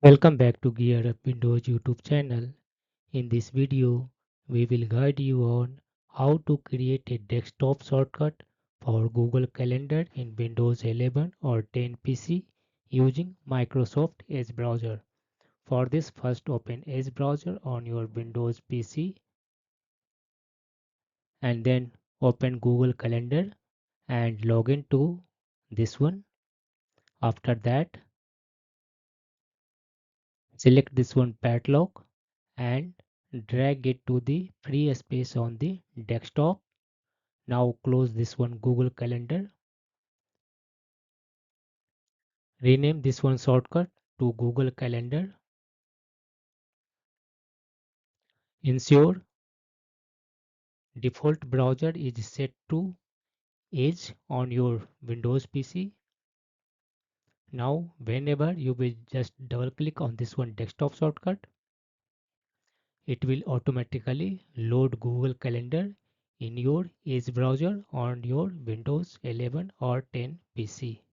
Welcome back to Gear Up Windows YouTube channel. In this video, we will guide you on how to create a desktop shortcut for Google Calendar in Windows 11 or 10 PC using Microsoft Edge browser. For this, first open Edge browser on your Windows PC and then open Google Calendar and log in to this one. After that, select this one padlock and drag it to the free space on the desktop. Now close this one Google Calendar. Rename this one shortcut to Google Calendar. Ensure default browser is set to Edge on your Windows PC. Now whenever you will just double click on this one desktop shortcut, it will automatically load Google Calendar in your Edge browser on your Windows 11 or 10 PC.